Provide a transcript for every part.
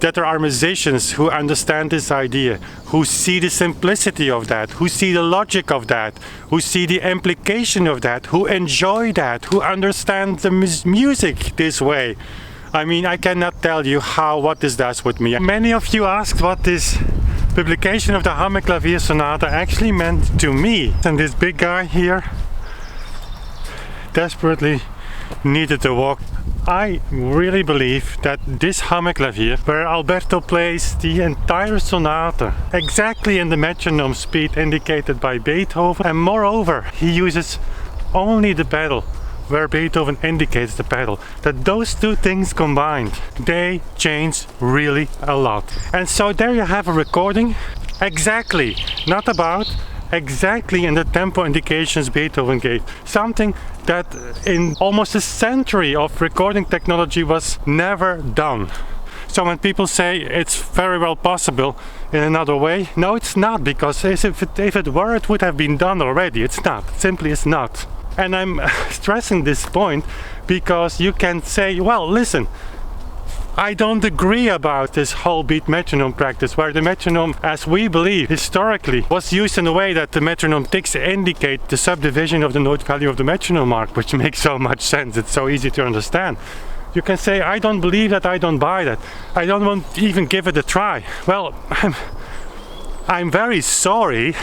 that there are musicians who understand this idea, who see the simplicity of that, who see the logic of that, who see the implication of that, who enjoy that, who understand the music this way. I mean, I cannot tell you what this does with me. Many of you asked what this publication of the Hammerklavier Sonata actually meant to me. And this big guy here desperately needed to walk. I really believe that this Hammerklavier, where Alberto plays the entire sonata exactly in the metronome speed indicated by Beethoven, and moreover he uses only the pedal where Beethoven indicates the pedal, that those two things combined, they change really a lot. And so there you have a recording exactly, not about, exactly in the tempo indications Beethoven gave. Something that in almost a century of recording technology was never done. So when people say it's very well possible in another way, no, it's not, because if it were, it would have been done already. It's not, simply it's not. And I'm stressing this point because you can say, well, listen, I don't agree about this whole beat metronome practice, where the metronome, as we believe historically, was used in a way that the metronome ticks indicate the subdivision of the note value of the metronome mark, which makes so much sense. It's so easy to understand. You can say, I don't believe that, I don't buy that, I don't want to even give it a try. Well, I'm very sorry.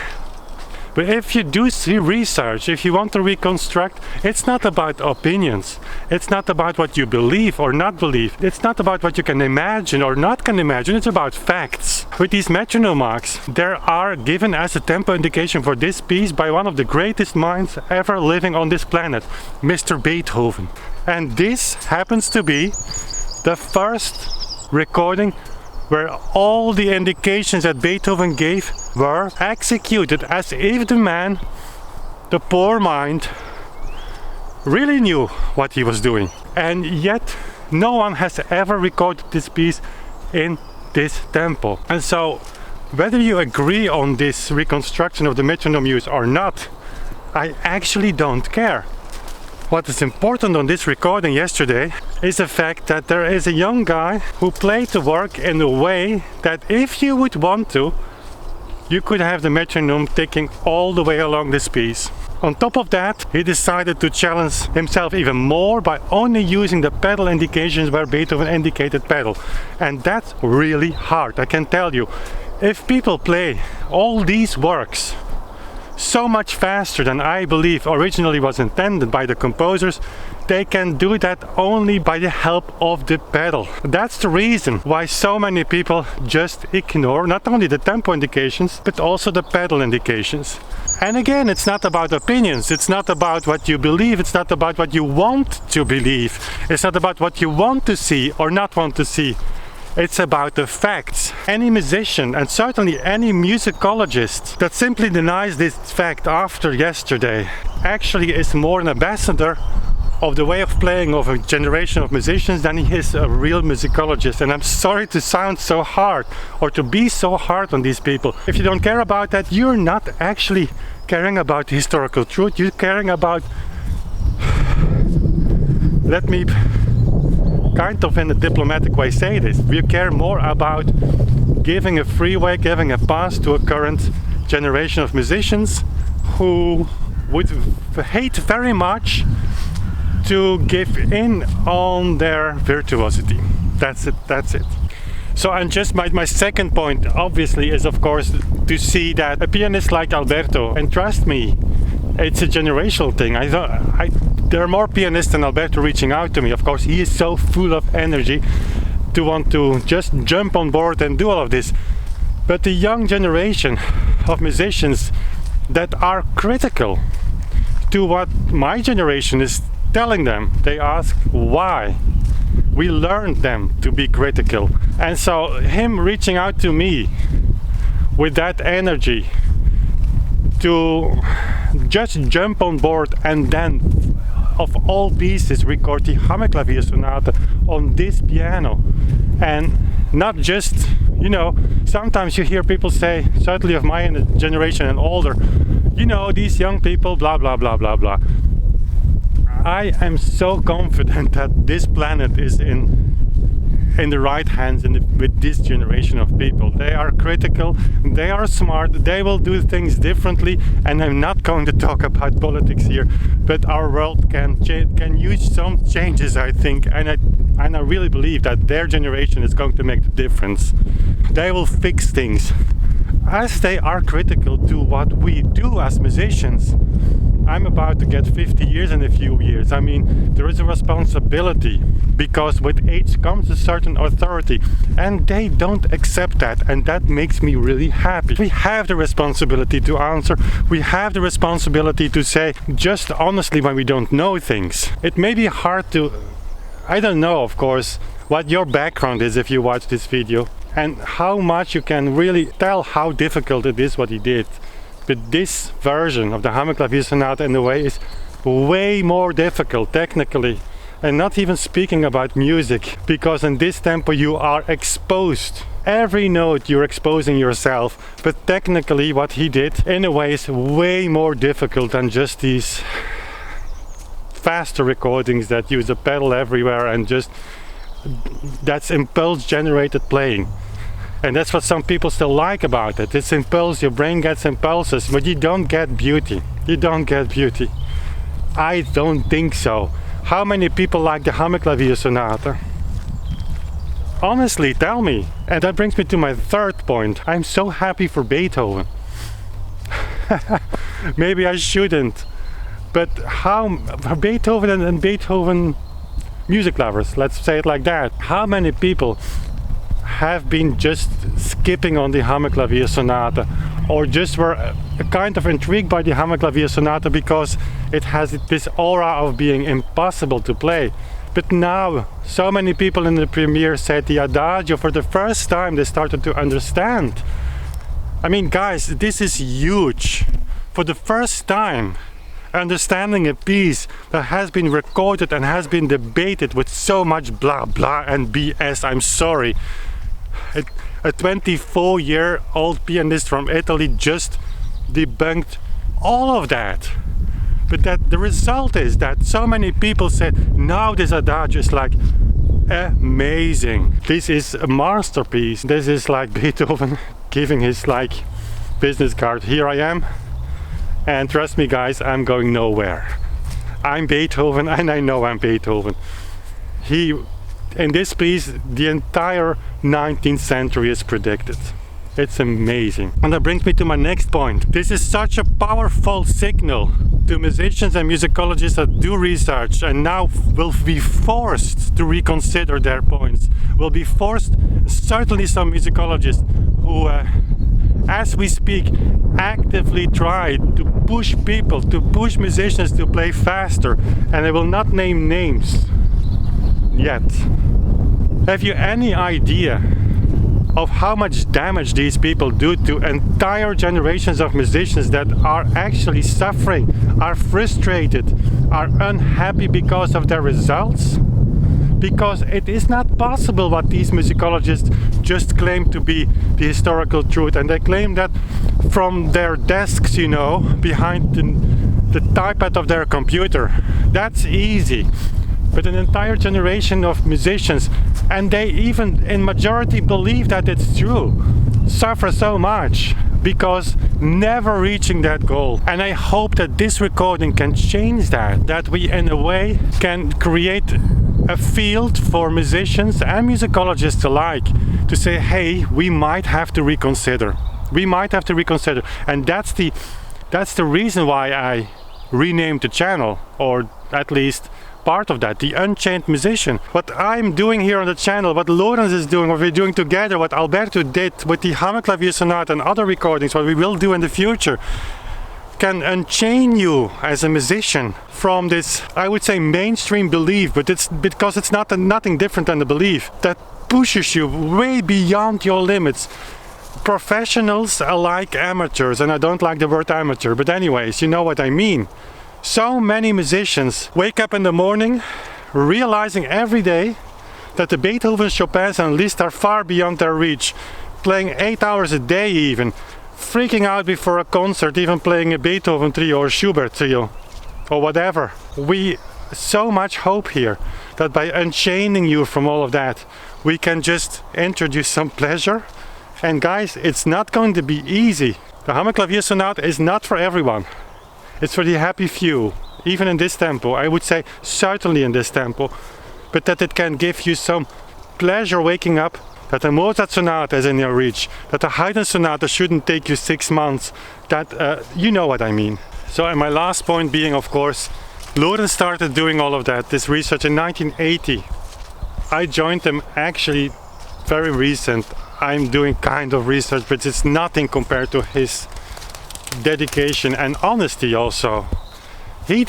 But if you do see research, if you want to reconstruct, it's not about opinions. It's not about what you believe or not believe. It's not about what you can imagine or not can imagine. It's about facts. With these metronome marks, they are given as a tempo indication for this piece by one of the greatest minds ever living on this planet, Mr. Beethoven. And this happens to be the first recording where all the indications that Beethoven gave were executed as if the man, the poor mind, really knew what he was doing. And yet no one has ever recorded this piece in this tempo. And so whether you agree on this reconstruction of the metronome use or not, I actually don't care. What is important on this recording yesterday is the fact that there is a young guy who played the work in a way that if you would want to, you could have the metronome ticking all the way along this piece. On top of that, he decided to challenge himself even more by only using the pedal indications where Beethoven indicated pedal. And that's really hard, I can tell you. If people play all these works so much faster than I believe originally was intended by the composers, they can do that only by the help of the pedal. That's the reason why so many people just ignore not only the tempo indications but also the pedal indications. And again, it's not about opinions, it's not about what you believe, it's not about what you want to believe, it's not about what you want to see or not want to see. It's about the facts. Any musician, and certainly any musicologist, that simply denies this fact after yesterday actually is more an ambassador of the way of playing of a generation of musicians than he is a real musicologist. And I'm sorry to sound so hard or to be so hard on these people. If you don't care about that, you're not actually caring about historical truth. You're caring about, let me kind of in a diplomatic way say this, we care more about giving a freeway, giving a pass to a current generation of musicians who would hate very much to give in on their virtuosity. That's it. So, and just my second point obviously is of course to see that a pianist like Alberto, and trust me, it's a generational thing. There are more pianists than Alberto reaching out to me. Of course, he is so full of energy to want to just jump on board and do all of this. But the young generation of musicians that are critical to what my generation is telling them, they ask why. We learned them to be critical. And so him reaching out to me with that energy to just jump on board and then of all pieces record the Hammerklavier Sonata on this piano. And not just, you know, sometimes you hear people say, certainly of my generation and older, you know, these young people, blah blah blah blah blah. I am so confident that this planet is in in the right hands with this generation of people. They are critical, they are smart, they will do things differently, and I'm not going to talk about politics here, but our world can use some changes, I think, and I really believe that their generation is going to make the difference. They will fix things, as they are critical to what we do as musicians. I'm about to get 50 years in a few years. I mean, there is a responsibility, because with age comes a certain authority, and they don't accept that, and that makes me really happy. We have the responsibility to answer. We have the responsibility to say just honestly when we don't know things. It may be hard to, I don't know, of course, what your background is if you watch this video, and how much you can really tell how difficult it is what he did. But this version of the Hammerklavier Sonata in a way is way more difficult technically, and not even speaking about music, because in this tempo you are exposed. Every note you're exposing yourself, but technically what he did in a way is way more difficult than just these faster recordings that use a pedal everywhere and just that's impulse generated playing. And that's what some people still like about it. It's impulse, your brain gets impulses, but you don't get beauty. You don't get beauty. I don't think so. How many people like the Hammerklavier Sonata? Honestly, tell me. And that brings me to my third point. I'm so happy for Beethoven. Maybe I shouldn't. But how Beethoven and Beethoven music lovers, let's say it like that. How many people have been just skipping on the Hammerklavier Sonata, or just were kind of intrigued by the Hammerklavier Sonata because it has this aura of being impossible to play. But now so many people in the premiere said the Adagio for the first time. They started to understand. I mean, guys, this is huge. For the first time, understanding a piece that has been recorded and has been debated with so much blah blah and BS. I'm sorry. A 24-year-old pianist from Italy just debunked all of that. But that the result is that so many people said, now this Adagio is like amazing. This is a masterpiece. This is like Beethoven giving his like business card. Here I am. And trust me guys, I'm going nowhere. I'm Beethoven and I know I'm Beethoven. In this piece, the entire 19th century is predicted. It's amazing. And that brings me to my next point. This is such a powerful signal to musicians and musicologists that do research and now will be forced to reconsider their points. Will be forced, certainly some musicologists who, as we speak, actively try to push people, to push musicians to play faster. And I will not name names yet. Have you any idea of how much damage these people do to entire generations of musicians that are actually suffering, are frustrated, are unhappy because of their results? Because it is not possible what these musicologists just claim to be the historical truth, and they claim that from their desks, you know, behind the typepad of their computer. That's easy. But an entire generation of musicians, and they even in majority believe that it's true, suffer so much because never reaching that goal. And I hope that this recording can change that we in a way can create a field for musicians and musicologists alike to say, hey, we might have to reconsider. We might have to reconsider. And that's the reason why I renamed the channel, or at least part of that, the Unchained Musician. What I'm doing here on the channel, what Lorenz is doing, what we're doing together, what Alberto did with the Hammerklavier Sonata and other recordings, what we will do in the future, can unchain you as a musician from this, I would say, mainstream belief, but it's because it's nothing different than the belief that pushes you way beyond your limits. Professionals are like amateurs, and I don't like the word amateur, but anyways, you know what I mean. So many musicians wake up in the morning realizing every day that the Beethoven, Chopins and Liszt are far beyond their reach, playing 8 hours a day even, freaking out before a concert, even playing a Beethoven trio or Schubert trio or whatever. We so much hope here that by unchaining you from all of that, we can just introduce some pleasure. And guys, it's not going to be easy. The Hammerklavier Sonata is not for everyone. It's for the happy few. Even in this tempo, I would say certainly in this tempo, but that it can give you some pleasure waking up, that the Mozart Sonata is in your reach, that the Haydn Sonata shouldn't take you 6 months, that you know what I mean. So, and my last point being, of course, Lorenz started doing all of that, this research in 1980. I joined them actually very recent. I'm doing kind of research, but it's nothing compared to his dedication and honesty also. He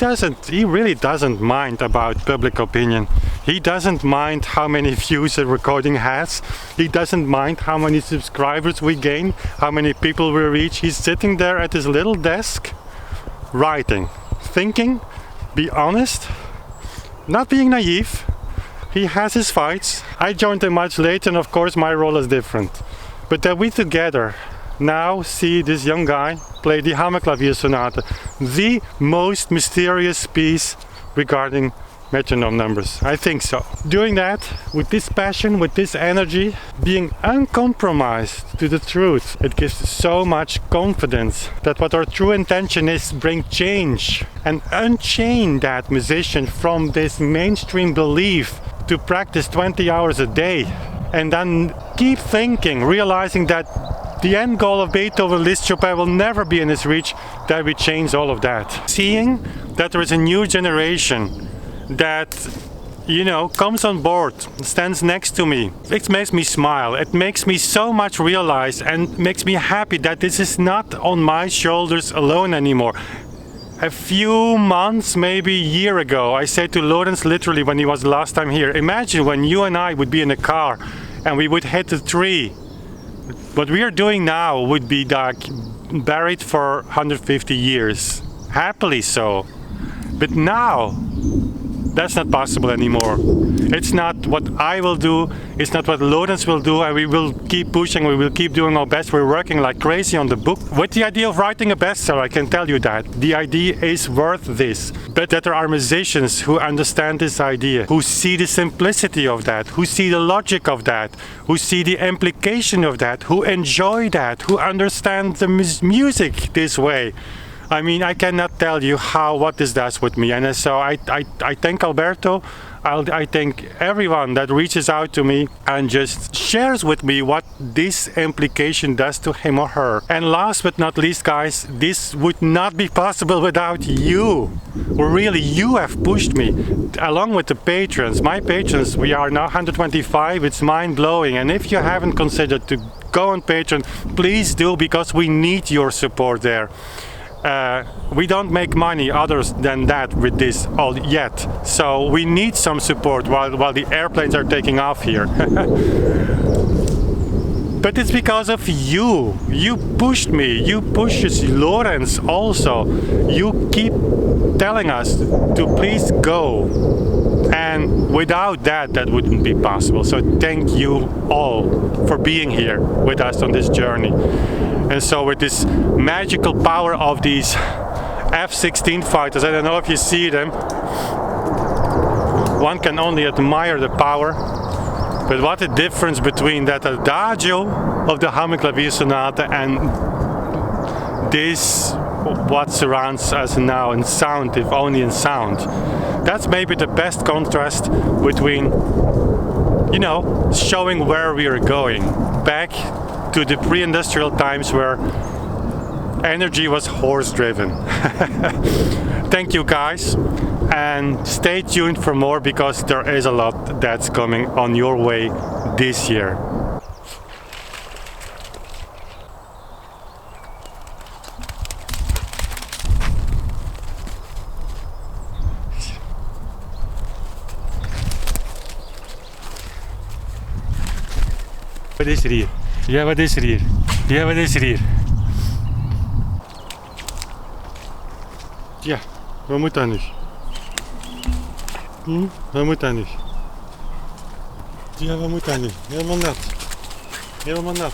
really doesn't mind about public opinion. He doesn't mind how many views a recording has. He doesn't mind how many subscribers we gain, how many people we reach. He's sitting there at his little desk, writing, thinking, be honest, not being naive. He has his fights. I joined him much later, and of course my role is different. But that we together now see this young guy play the Hammerklavier Sonata, the most mysterious piece regarding metronome numbers. I think so. Doing that with this passion, with this energy, being uncompromised to the truth, it gives so much confidence that what our true intention is, bring change and unchain that musician from this mainstream belief to practice 20 hours a day and then keep thinking, realizing that the end goal of Beethoven, Liszt, Chopin will never be in his reach, that we change all of that. Seeing that there is a new generation that, you know, comes on board, stands next to me, it makes me smile. It makes me so much realize and makes me happy that this is not on my shoulders alone anymore. A few months, maybe a year ago, I said to Lorenz literally when he was last time here, imagine when you and I would be in a car and we would hit a tree. What we are doing now would be like buried for 150 years, happily so. But now, that's not possible anymore. It's not what I will do, it's not what Lorenz will do, and we will keep pushing, we will keep doing our best. We're working like crazy on the book. With the idea of writing a bestseller, I can tell you that. The idea is worth this. But that there are musicians who understand this idea, who see the simplicity of that, who see the logic of that, who see the implication of that, who enjoy that, who understand the music this way. I mean, I cannot tell you what this does with me, and so I thank Alberto, I thank everyone that reaches out to me and just shares with me what this implication does to him or her. And last but not least, guys, this would not be possible without you. Really, you have pushed me, along with the patrons. My patrons, we are now 125, it's mind-blowing, and if you haven't considered to go on Patreon, please do, because we need your support there. We don't make money others than that with this all yet, so we need some support while the airplanes are taking off here. But it's because of you. You pushed me, you push Lorenz also. You keep telling us to please go, and without that wouldn't be possible. So thank you all for being here with us on this journey. And so with this magical power of these F-16 fighters, I don't know if you see them, one can only admire the power, but what a difference between that adagio of the Hammerklavier Sonata and this, what surrounds us now in sound, if only in sound. That's maybe the best contrast between, you know, showing where we are going, back to the pre-industrial times where energy was horse-driven. Thank you guys, and stay tuned for more, because there is a lot that's coming on your way this year. Wat is er hier? Ja, wat is er hier? Ja, wat is er hier? Ja, wat moet dat nu? Wat moet dat nu? Ja, wat moet dat nu? Helemaal nat. Helemaal nat.